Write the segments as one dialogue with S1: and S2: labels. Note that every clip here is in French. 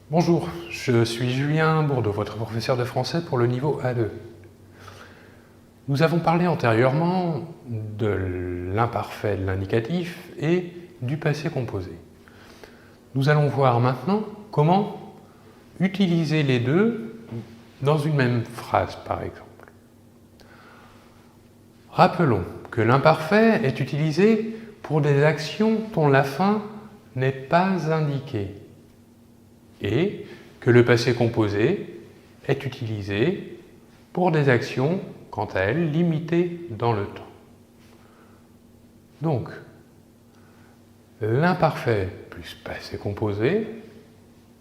S1: Bonjour, je suis Julien Bourdeau, votre professeur de français pour le niveau A2. Nous avons parlé antérieurement de l'imparfait de l'indicatif et du passé composé. Nous allons voir maintenant comment utiliser les deux dans une même phrase, par exemple. Rappelons que l'imparfait est utilisé pour des actions dont la fin n'est pas indiquée et que le passé composé est utilisé pour des actions, quant à elles, limitées dans le temps. Donc, l'imparfait plus passé composé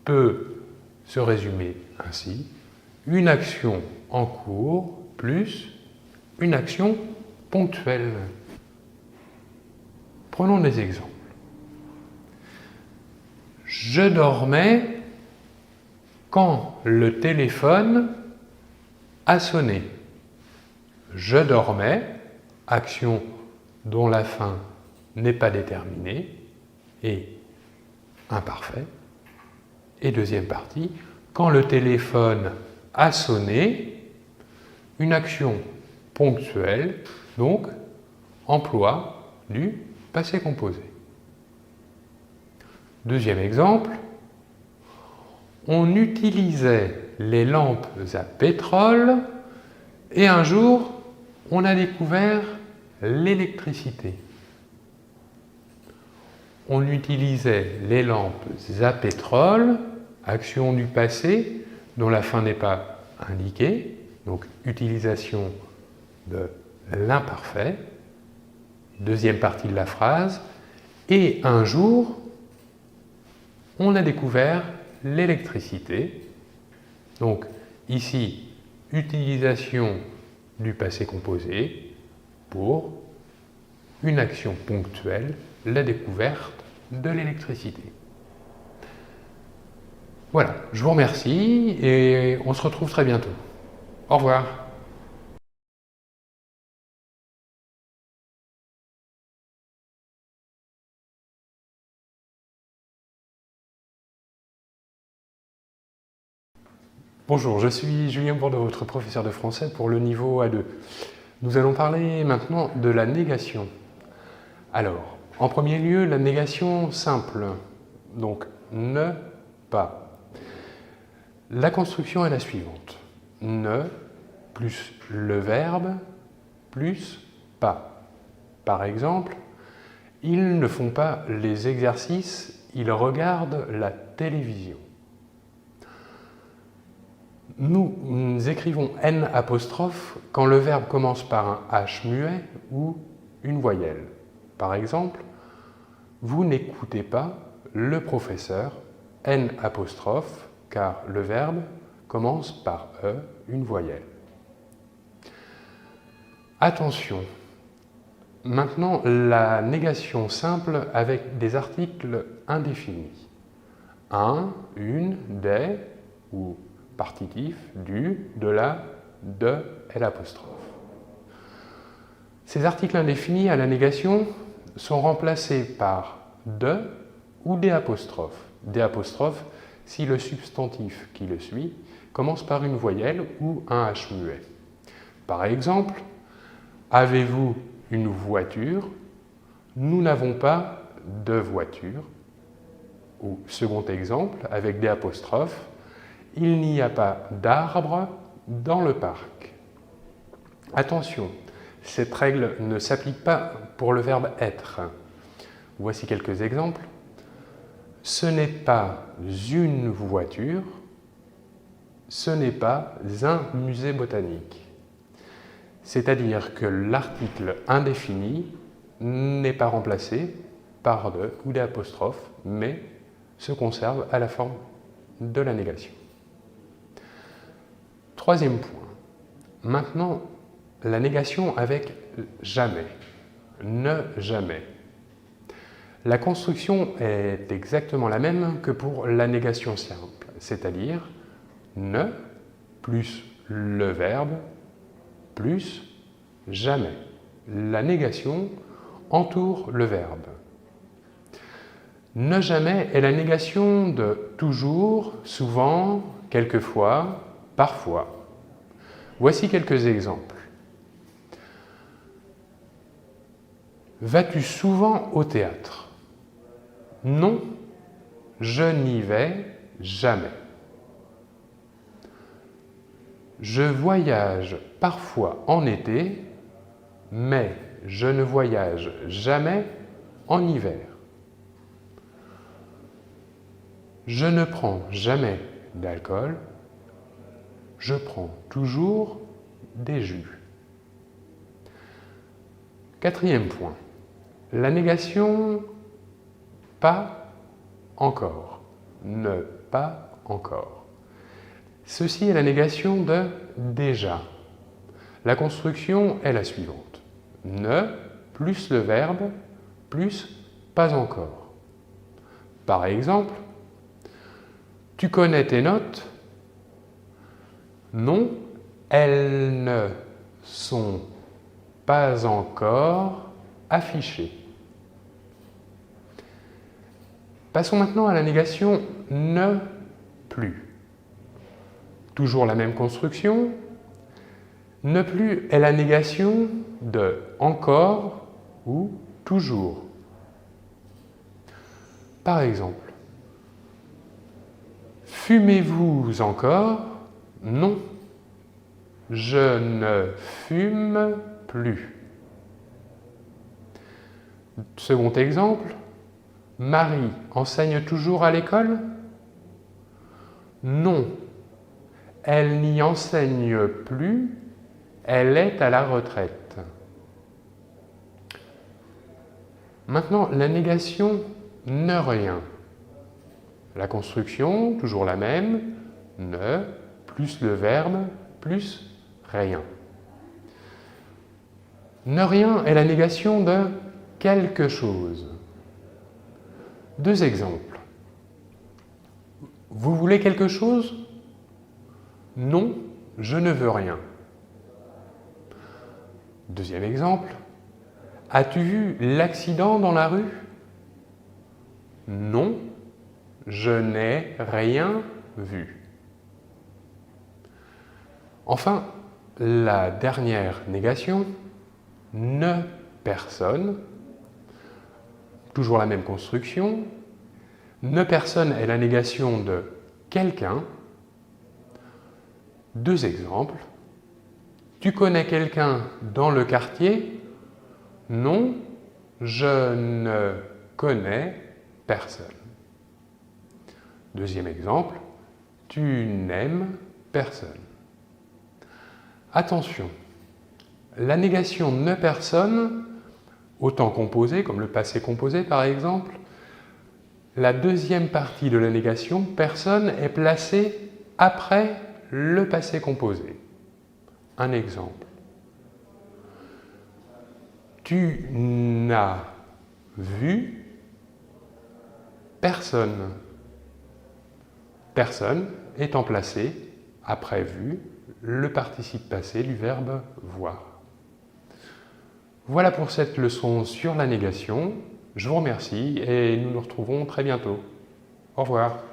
S1: peut se résumer ainsi: une action en cours plus une action ponctuelle. Prenons des exemples. Je dormais quand le téléphone a sonné. Je dormais, action dont la fin n'est pas déterminée et imparfait. Et deuxième partie, quand le téléphone a sonné, une action ponctuelle, donc emploi du passé composé. Deuxième exemple, on utilisait les lampes à pétrole et un jour, on a découvert l'électricité. On utilisait les lampes à pétrole, action du passé dont la fin n'est pas indiquée, donc utilisation de l'imparfait, deuxième partie de la phrase, et un jour, on a découvert l'électricité. Donc ici, utilisation du passé composé pour une action ponctuelle, la découverte de l'électricité. Voilà, je vous remercie et on se retrouve très bientôt. Au revoir. Bonjour, je suis Julien Bourdeau, votre professeur de français pour le niveau A2. Nous allons parler maintenant de la négation. Alors, en premier lieu, la négation simple, donc ne pas. La construction est la suivante: ne plus le verbe plus pas. Par exemple, ils ne font pas les exercices, ils regardent la télévision. Nous écrivons N' quand le verbe commence par un H muet ou une voyelle. Par exemple, vous n'écoutez pas le professeur, N', car le verbe commence par E, une voyelle. Attention, maintenant la négation simple avec des articles indéfinis. Un, une, des ou partitif, du, de la, de, L'. Ces articles indéfinis à la négation sont remplacés par de ou des apostrophes. Des apostrophes si le substantif qui le suit commence par une voyelle ou un H muet. Par exemple, avez-vous une voiture? Nous n'avons pas de voiture. Ou second exemple, avec des apostrophes, il n'y a pas d'arbre dans le parc. Attention, cette règle ne s'applique pas pour le verbe être. Voici quelques exemples. Ce n'est pas une voiture, ce n'est pas un musée botanique. C'est-à-dire que l'article indéfini n'est pas remplacé par de ou des apostrophes, mais se conserve à la forme de la négation. Troisième point. Maintenant, la négation avec jamais. Ne jamais. La construction est exactement la même que pour la négation simple, c'est-à-dire ne plus le verbe plus jamais. La négation entoure le verbe. Ne jamais est la négation de toujours, souvent, quelquefois, parfois. Voici quelques exemples. Vas-tu souvent au théâtre? Non, je n'y vais jamais. Je voyage parfois en été, mais je ne voyage jamais en hiver. Je ne prends jamais d'alcool, je prends toujours des jus. Quatrième point, la négation pas encore, ne pas encore. Ceci est la négation de déjà. La construction est la suivante. Ne plus le verbe plus pas encore. Par exemple, tu connais tes notes? Non, elles ne sont pas encore affichées. Passons maintenant à la négation ne plus. Toujours la même construction. Ne plus est la négation de encore ou toujours. Par exemple, fumez-vous encore? Non, je ne fume plus. Second exemple, Marie enseigne toujours à l'école? Non, elle n'y enseigne plus, elle est à la retraite. Maintenant, la négation ne rien. La construction, toujours la même, ne, plus le verbe, plus rien. Ne rien est la négation de quelque chose. Deux exemples. Vous voulez quelque chose? Non, je ne veux rien. Deuxième exemple. As-tu vu l'accident dans la rue? Non, je n'ai rien vu. Enfin, la dernière négation, ne personne, toujours la même construction. Ne personne est la négation de quelqu'un. Deux exemples. Tu connais quelqu'un dans le quartier? Non, je ne connais personne. Deuxième exemple. Tu n'aimes personne. Attention, la négation ne personne, au temps composé, comme le passé composé par exemple, la deuxième partie de la négation, personne, est placée après le passé composé. Un exemple. Tu n'as vu personne. Personne étant placé après vu, le participe passé du verbe voir. Voilà pour cette leçon sur la négation. Je vous remercie et nous nous retrouvons très bientôt. Au revoir.